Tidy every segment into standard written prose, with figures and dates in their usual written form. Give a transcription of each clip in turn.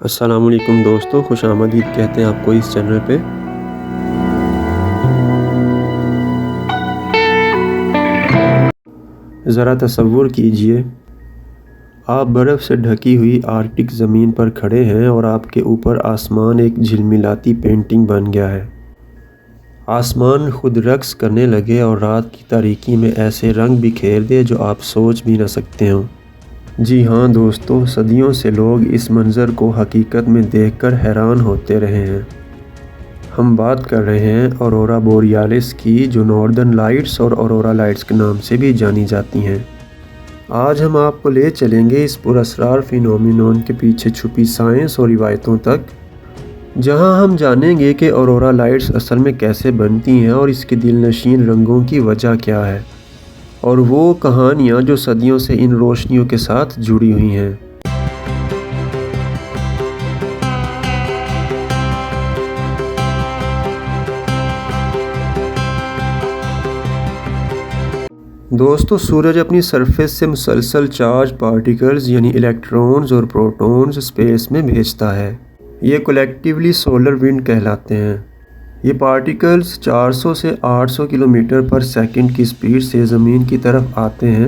السلام علیکم دوستو، خوش آمدید کہتے ہیں آپ کو اس چینل پہ۔ ذرا تصور کیجئے آپ برف سے ڈھکی ہوئی آرکٹک زمین پر کھڑے ہیں اور آپ کے اوپر آسمان ایک جھلملاتی پینٹنگ بن گیا ہے۔ آسمان خود رقص کرنے لگے اور رات کی تاریکی میں ایسے رنگ بکھیر دے جو آپ سوچ بھی نہ سکتے ہوں۔ جی ہاں دوستو، صدیوں سے لوگ اس منظر کو حقیقت میں دیکھ کر حیران ہوتے رہے ہیں۔ ہم بات کر رہے ہیں اورورا بوریالس کی، جو ناردرن لائٹس اور اورورا لائٹس کے نام سے بھی جانی جاتی ہیں۔ آج ہم آپ کو لے چلیں گے اس پراسرار فینومینون کے پیچھے چھپی سائنس اور روایتوں تک، جہاں ہم جانیں گے کہ اورورا لائٹس اصل میں کیسے بنتی ہیں اور اس کے دلنشین رنگوں کی وجہ کیا ہے، اور وہ کہانیاں جو صدیوں سے ان روشنیوں کے ساتھ جڑی ہوئی ہیں۔ دوستو، سورج اپنی سرفیس سے مسلسل چارج پارٹیکلز یعنی الیکٹرونز اور پروٹونز اسپیس میں بھیجتا ہے۔ یہ کولیکٹیولی سولر ونڈ کہلاتے ہیں۔ یہ پارٹیکلز 400 سے 800 کلومیٹر پر سیکنڈ کی سپیڈ سے زمین کی طرف آتے ہیں،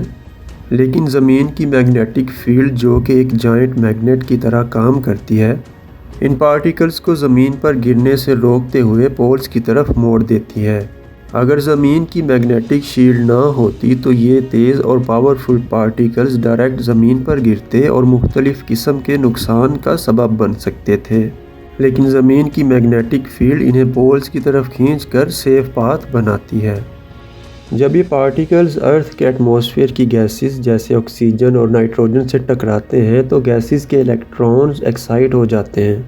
لیکن زمین کی میگنیٹک فیلڈ، جو کہ ایک جائنٹ میگنیٹ کی طرح کام کرتی ہے، ان پارٹیکلز کو زمین پر گرنے سے روکتے ہوئے پولز کی طرف موڑ دیتی ہے۔ اگر زمین کی میگنیٹک شیلڈ نہ ہوتی تو یہ تیز اور پاورفل پارٹیکلز ڈائریکٹ زمین پر گرتے اور مختلف قسم کے نقصان کا سبب بن سکتے تھے، لیکن زمین کی میگنیٹک فیلڈ انہیں پولز کی طرف کھینچ کر سیف پاتھ بناتی ہے۔ جب یہ پارٹیکلز ارتھ کے ایٹماسفیئر کی گیسز جیسے آکسیجن اور نائٹروجن سے ٹکراتے ہیں تو گیسز کے الیکٹرونز ایکسائٹ ہو جاتے ہیں،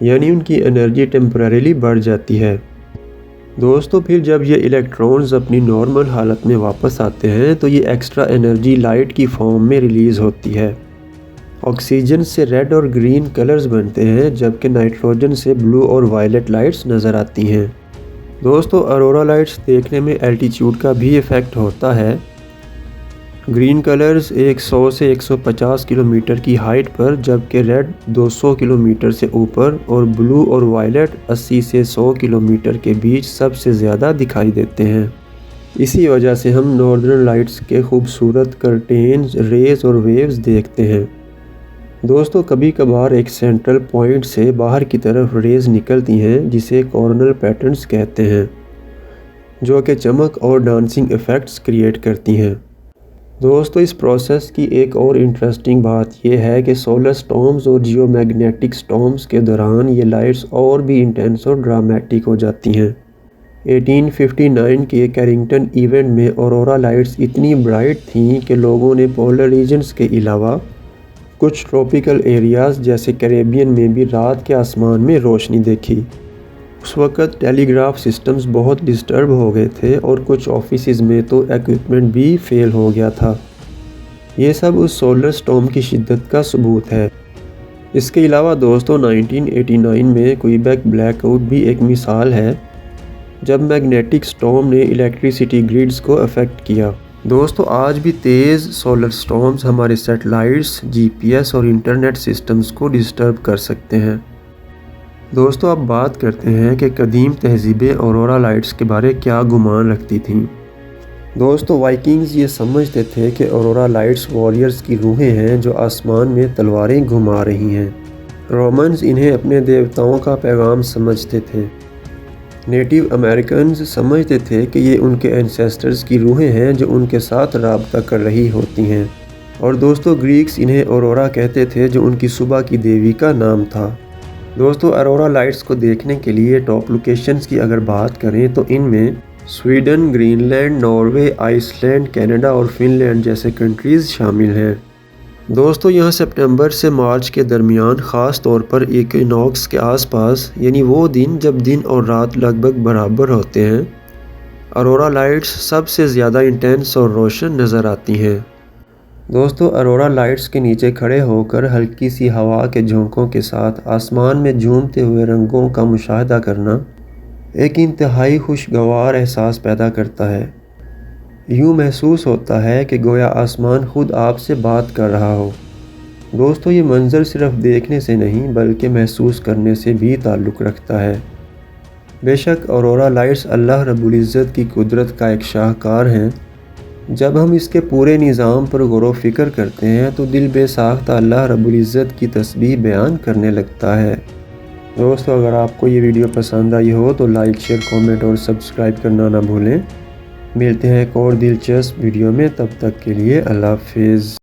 یعنی ان کی انرجی ٹیمپریریلی بڑھ جاتی ہے۔ دوستو، پھر جب یہ الیکٹرونز اپنی نارمل حالت میں واپس آتے ہیں تو یہ ایکسٹرا انرجی لائٹ کی فارم میں ریلیز ہوتی ہے۔ آکسیجن سے ریڈ اور گرین کلرز بنتے ہیں، جبکہ نائٹروجن سے بلو اور وائلٹ لائٹس نظر آتی ہیں۔ دوستو، اورورا لائٹس دیکھنے میں الٹیٹیوڈ کا بھی ایفیکٹ ہوتا ہے۔ گرین کلرز 100 سے 150 کلومیٹر کی ہائٹ پر، جبکہ ریڈ 200 کلومیٹر سے اوپر اور بلو اور وائلٹ 80 سے 100 کلومیٹر کے بیچ سب سے زیادہ دکھائی دیتے ہیں۔ اسی وجہ سے ہم ناردرن لائٹس کے خوبصورت کرٹینز، ریز اور ویوز دیکھتے ہیں۔ دوستو، کبھی کبھار ایک سینٹرل پوائنٹ سے باہر کی طرف ریز نکلتی ہیں جسے کورونل پیٹرنز کہتے ہیں، جو کہ چمک اور ڈانسنگ ایفیکٹس کریٹ کرتی ہیں۔ دوستو، اس پروسیس کی ایک اور انٹرسٹنگ بات یہ ہے کہ سولر سٹارمز اور جیو میگنیٹک سٹارمز کے دوران یہ لائٹس اور بھی انٹینس اور ڈرامیٹک ہو جاتی ہیں۔ 1859 کے کیرنگٹن ایونٹ میں اورورا لائٹس اتنی برائٹ تھیں کہ لوگوں نے پولر ریجنز کے علاوہ کچھ ٹراپیکل ایریاز جیسے کیریبین میں بھی رات کے آسمان میں روشنی دیکھی۔ اس وقت ٹیلی گراف سسٹمز بہت ڈسٹرب ہو گئے تھے اور کچھ آفیسز میں تو ایکوپمنٹ بھی فیل ہو گیا تھا۔ یہ سب اس سولر سٹارم کی شدت کا ثبوت ہے۔ اس کے علاوہ دوستو، 1989 میں کوئیبیک بلیک آؤٹ بھی ایک مثال ہے، جب میگنیٹک سٹارم نے الیکٹریسٹی گریڈز کو افیکٹ کیا۔ دوستو، آج بھی تیز سولر سٹارمز ہمارے سیٹلائٹس، جی پی ایس اور انٹرنیٹ سسٹمز کو ڈسٹرب کر سکتے ہیں۔ دوستو، اب بات کرتے ہیں کہ قدیم تہذیبیں اورورا لائٹس کے بارے کیا گمان رکھتی تھیں۔ دوستو، وائکنگز یہ سمجھتے تھے کہ اورورا لائٹس واریئرز کی روحیں ہیں جو آسمان میں تلواریں گھما رہی ہیں۔ رومنز انہیں اپنے دیوتاؤں کا پیغام سمجھتے تھے۔ نیٹو امریکنز سمجھتے تھے کہ یہ ان کے اینسیسٹرز کی روحیں ہیں جو ان کے ساتھ رابطہ کر رہی ہوتی ہیں۔ اور دوستو، گریکس انہیں اورورا کہتے تھے جو ان کی صبح کی دیوی کا نام تھا۔ دوستو، اورورا لائٹس کو دیکھنے کے لیے ٹاپ لوکیشنز کی اگر بات کریں تو ان میں Sweden, Greenland, Norway, Iceland, Canada اور فن لینڈ جیسے کنٹریز شامل ہیں۔ دوستو، یہاں سپٹمبر سے مارچ کے درمیان، خاص طور پر ایکوینوکس کے آس پاس، یعنی وہ دن جب دن اور رات لگ بھگ برابر ہوتے ہیں، اورورا لائٹس سب سے زیادہ انٹینس اور روشن نظر آتی ہیں۔ دوستو، اورورا لائٹس کے نیچے کھڑے ہو کر ہلکی سی ہوا کے جھونکوں کے ساتھ آسمان میں جھومتے ہوئے رنگوں کا مشاہدہ کرنا ایک انتہائی خوشگوار احساس پیدا کرتا ہے۔ یوں محسوس ہوتا ہے کہ گویا آسمان خود آپ سے بات کر رہا ہو۔ دوستو یہ منظر صرف دیکھنے سے نہیں بلکہ محسوس کرنے سے بھی تعلق رکھتا ہے۔ بے شک اورورا لائٹس اللہ رب العزت کی قدرت کا ایک شاہکار ہیں۔ جب ہم اس کے پورے نظام پر غور و فکر کرتے ہیں تو دل بے ساختہ اللہ رب العزت کی تسبیح بیان کرنے لگتا ہے۔ دوستو اگر آپ کو یہ ویڈیو پسند آئی ہو تو لائک، شیئر، کومنٹ اور سبسکرائب کرنا نہ بھولیں۔ ملتے ہیں ایک اور دلچسپ ویڈیو میں، تب تک کے لیے اللہ حافظ۔